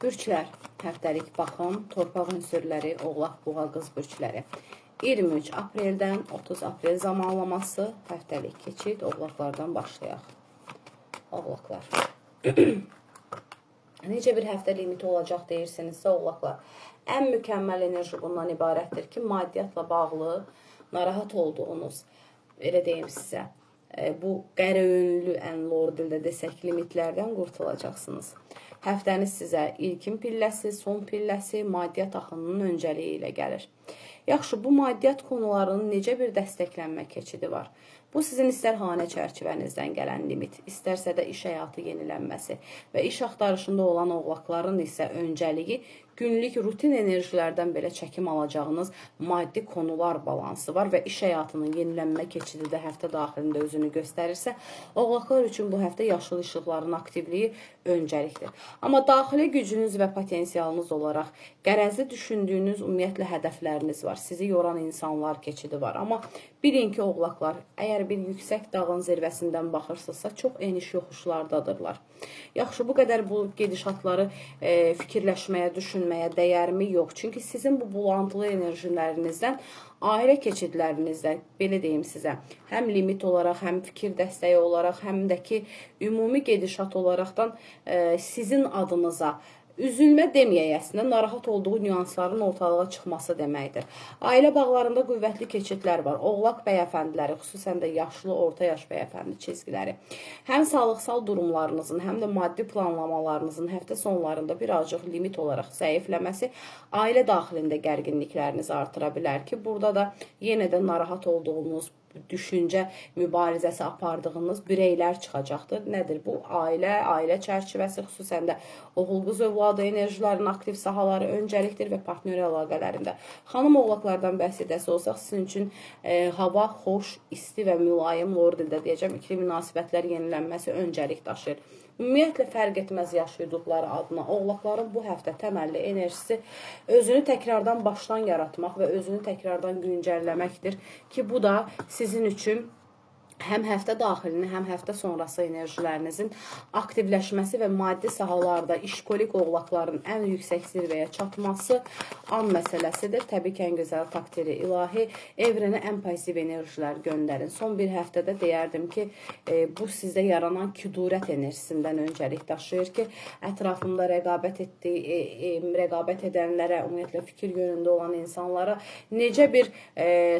Bürçlər, həftəlik baxım, torpaq ünsürləri, oğlaq, boğa, qız bürçləri. 23 apreldən 30 aprel zamanlaması, həftəlik keçid, oğlaqlardan başlayaq. Oğlaqlar. Necə bir həftə limiti olacaq deyirsinizsə, oğlaqlar. Ən mükəmməl enerji bundan ibarətdir ki, maddiyyatla bağlı narahat olduğunuz, elə deyim sizə, bu qərəönlü, ən lor dildə desək, limitlərdən qurtulacaqsınız. Həftəniz sizə ilkin pilləsi, son pilləsi, maddiyyat axınının öncəliyi ilə gəlir. Yaxşı, bu maddiyyat konularının necə bir dəstəklənmə keçidi var? Bu sizin istər xanə çərçivənizdən gələn limit, istərsə də iş həyatı yenilənməsi və iş axtarışında olan oğlaqların isə öncəliyi günlük rutin enerjilərdən belə çəkim alacağınız maddi konular balansı var və iş həyatının yenilənmə keçidi də həftə daxilində özünü göstərirsə, oğlaqlar üçün bu həftə yaşıl işıqların aktivliyi öncəlikdir. Amma daxili gücünüz və potensialınız olaraq qərəzli düşündüyünüz ümumiyyətlə hədəfləriniz var, sizi yoran insanlar keçidi var. Amma bilin ki, oğlaqlar, əgər bir yüksək dağın zirvəsindən baxırsınızsa, çox eniş yoxuşlardadırlar. Yaxşı, bu qədər bu gedişatları fikirləşməyə, düşünməyə dəyərmi? Yox. Çünki sizin bu bulantılı enerjilərinizdən, ailə keçidlərinizdən, belə deyim sizə, həm limit olaraq, həm fikir dəstəyi olaraq, həm də ki, ümumi gedişat olaraqdan sizin adınıza üzülmə deməyəsinə, narahat olduğu nüansların ortalığa çıxması deməkdir. Ailə bağlarında qüvvətli keçidlər var. Oğlaq bəyəfəndiləri, xüsusən də yaşlı, orta yaş bəyəfəndi çizgiləri. Həm sağlıqsal durumlarınızın, həm də maddi planlamalarınızın həftə sonlarında birazcıq limit olaraq zəifləməsi ailə daxilində gərginliklərinizi artıra bilər ki, burada da yenə də narahat olduğunuz, düşüncə mübarizəsi apardığınız bireylər çıxacaqdır. Nədir bu? Ailə çərçivəsi, xüsusən də oğul-qız övladı enerjilərinin aktiv sahaları öncəlikdir və partner əlaqələrində. Xanım oğlaqlardan bəhs edəsi olsaq, sizin üçün hava xoş, isti və mülayim, lor dildə deyəcəm, ikili münasibətlər yenilənməsi öncəlik daşıyır. Ümumiyyətlə fərq etməz yaşaydıqları adına. Oğlaqların bu həftə təməlli enerjisi özünü təkrardan başdan yaratmaq və özünü təkrardan güncəlləməkdir ki, bu da sizin üçün həm həftə daxilini, həm həftə sonrası enerjilərinizin aktivləşməsi və maddi sahalarda işkolik oğlaqların ən yüksək zirvəyə çatması an məsələsidir. Təbii ki, ən gözəl takdiri ilahi, evrənə ən pozitiv enerjilər göndərin. Son bir həftədə deyərdim ki, bu sizdə yaranan küdurət enerjisindən öncəlik daşıyır ki, ətrafımda rəqabət edənlərə, ümumiyyətlə fikir yönündə olan insanlara necə bir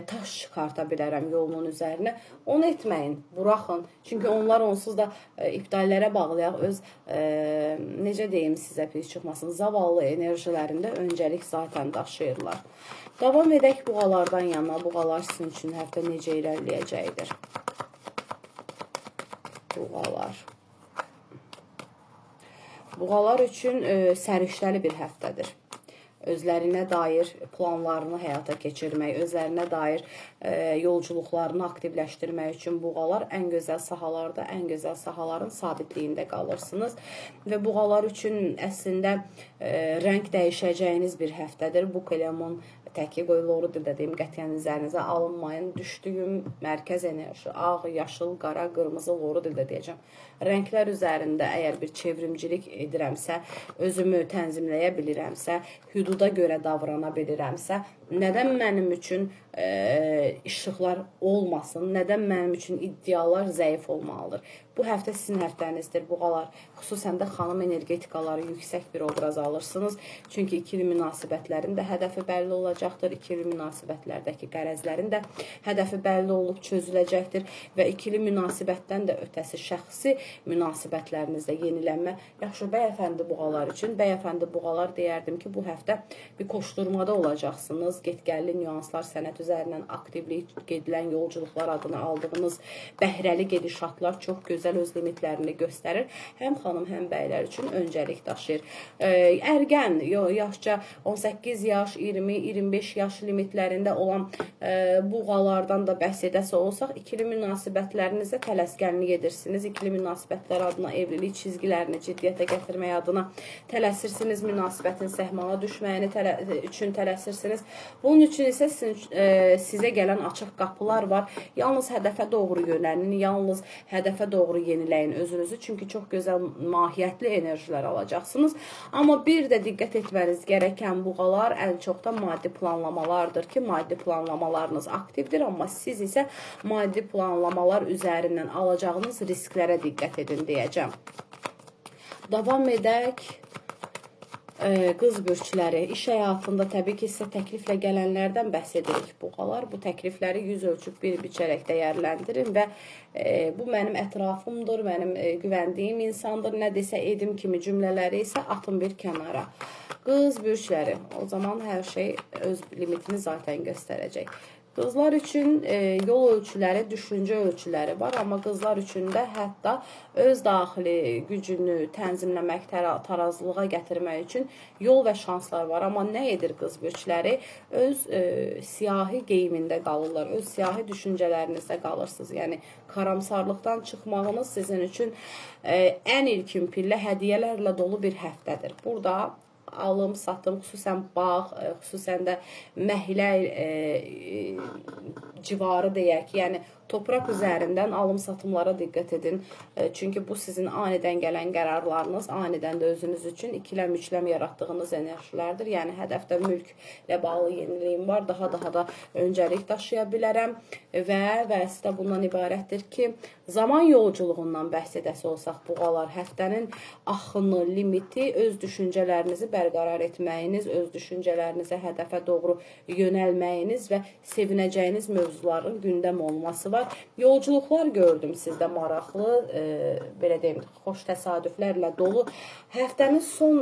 taş çıxarta bilərəm yolunun üzərinə, onu etməyin, buraxın. Çünki onlar onsuz da iptallərə bağlayaq, öz, necə deyim sizə pis çıxmasın, zavallı enerjilərində öncəlik zaten daşıyırlar. Davam edək buğalardan yana. Buğalar sizin üçün həftə necə irəliləyəcəkdir? Buğalar. Buğalar üçün səriştəli bir həftədir. Özlərinə dair planlarını həyata keçirmək, özlərinə dair yolculuqlarını aktivləşdirmək üçün buğalar ən gözəl sahalarda, ən gözəl sahaların sabitliyində qalırsınız. Və buğalar üçün əslində rəng dəyişəcəyiniz bir həftədir. Bu kələmun təki qoyulur dediyim qətiyyən üzərinizə alınmayın. Düşdüyüm mərkəz enerji, ağ, yaşıl, qara, qırmızı, loru dildə deyəcəm. Rənglər üzərində əgər bir çevrimcilik edirəmsə, özümü tənzimləyə bilirəmsə, hüduda görə davrana bilirəmsə, nədən mənim üçün işıqlar olmasın, nədən mənim üçün iddialar zəif olmalıdır? Bu həftə sizin həftənizdir, buğalar. Xüsusən də xanım energetikaları yüksək bir obraz alırsınız. Çünki ikili münasibətlərin də hədəfi bəlli olacaqdır. İkili münasibətlərdəki qərəzlərin də hədəfi bəlli olub çözüləcəkdir. Və ikili münasibətdən də ötəsi şəxsi münasibətlərinizdə yenilənmə. Yaxşı, bəyəfəndi buğalar üçün. Bəyəfəndi buğalar deyərdim ki, bu həftə bir koşturmada olacaqsınız. Getgəlli nüanslar, sənət üzərindən aktivlik gedilən yolculuqlar adını aldığınız bəhrəli gedişatlar çox gözəl öz limitlərini göstərir. Həm xanım, həm bəylər üçün öncəlik daşıyır. Ərgən, yaşca 18 yaş, 20-25 yaş limitlərində olan buğalardan da bəhs edəsə olsaq, ikili münasibətlərinizə tələskənlik edirsiniz. İkili münasibətlər adına evlilik çizgilərini ciddiyyətə gətirmək adına tələsirsiniz. Münasibətin səhmana düşməyini üçün tələsirsiniz. Bunun üçün isə sizə gələn açıq qapılar var. Yalnız hədəfə doğru yönəlin, yalnız hədəfə doğru doğru yeniləyin özünüzü. Çünki çox gözəl mahiyyətli enerjilər alacaqsınız. Amma bir də diqqət etməniz gerəkən buğalar ən çox da maddi planlamalardır ki, maddi planlamalarınız aktivdir. Amma siz isə maddi planlamalar üzərindən alacağınız risklərə diqqət edin deyəcəm. Davam edək. Qız bürçləri, iş həyatında təbii ki, sizə təkliflə gələnlərdən bəhs edirik buğalar. Bu təklifləri yüz ölçüb bir biçərək dəyərləndirin və bu mənim ətrafımdır, mənim güvəndiyim insandır. Nə desə edim kimi cümlələri isə atın bir kənara. Qız bürçləri, o zaman hər şey öz limitini zaten göstərəcək. Qızlar üçün yol ölçüləri, düşüncə ölçüləri var, amma qızlar üçün də hətta öz daxili gücünü tənzimləmək, tarazlığa gətirmək üçün yol və şanslar var. Amma nə edir qız bürçləri? Öz siyahi geyimində qalırlar, öz siyahi düşüncələrinizdə qalırsınız. Yəni, karamsarlıqdan çıxmağınız sizin üçün ən ilkin pillə hədiyyələrlə dolu bir həftədir. Burada alım, satım, xüsusən bağ, xüsusən də məhlə civarı deyək ki, yəni toprak üzərindən alım satımlara diqqət edin. Çünki bu sizin anidən gələn qərarlarınız, anidən də özünüz üçün ikiləm-üçləm yaratdığınız enerjilərdir. Yəni hədəfdə mülklə bağlı yeniliyim var, daha da öncəlik daşıya bilərəm və vəzifə bundan ibarətdir ki, zaman yolculuğundan bəhs edəsi olsaq buğalar, həftənin axını, limiti, öz düşüncələrinizi bərqərar etməyiniz, öz düşüncələrinizə hədəfə doğru yönəlməyiniz və sevinəcəyiniz mövzuların gündəm olması var. Yolculuqlar gördüm sizdə maraqlı, belə deyim, xoş təsadüflərlə dolu. Həftənin son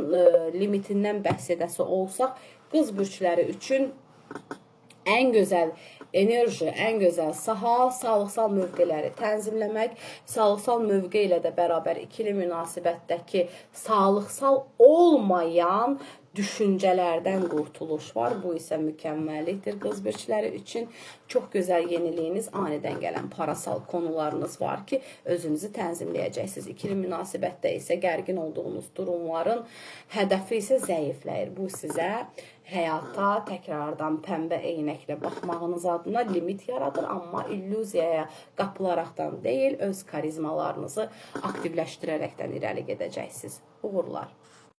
limitindən bəhs edəsi olsaq, qız bürçləri üçün ən gözəl enerji, ən gözəl saha, sağlıqsal mövqeləri tənzimləmək, sağlıqsal mövqe ilə də bərabər ikili münasibətdəki sağlıqsal olmayan düşüncələrdən qurtuluş var. Bu isə mükəmməllikdir qız bürçləri üçün. Çox gözəl yeniliyiniz, anidən gələn parasal konularınız var ki, özünüzü tənzimləyəcəksiniz. İkili münasibətdə isə gərgin olduğunuz durumların hədəfi isə zəifləyir. Bu sizə həyata təkrardan pəmbə eynəklə baxmağınız adına limit yaradır, amma illüziyaya qapılaraqdan deyil, öz karizmalarınızı aktivləşdirərəkdən irəli gedəcəksiniz. Uğurlar.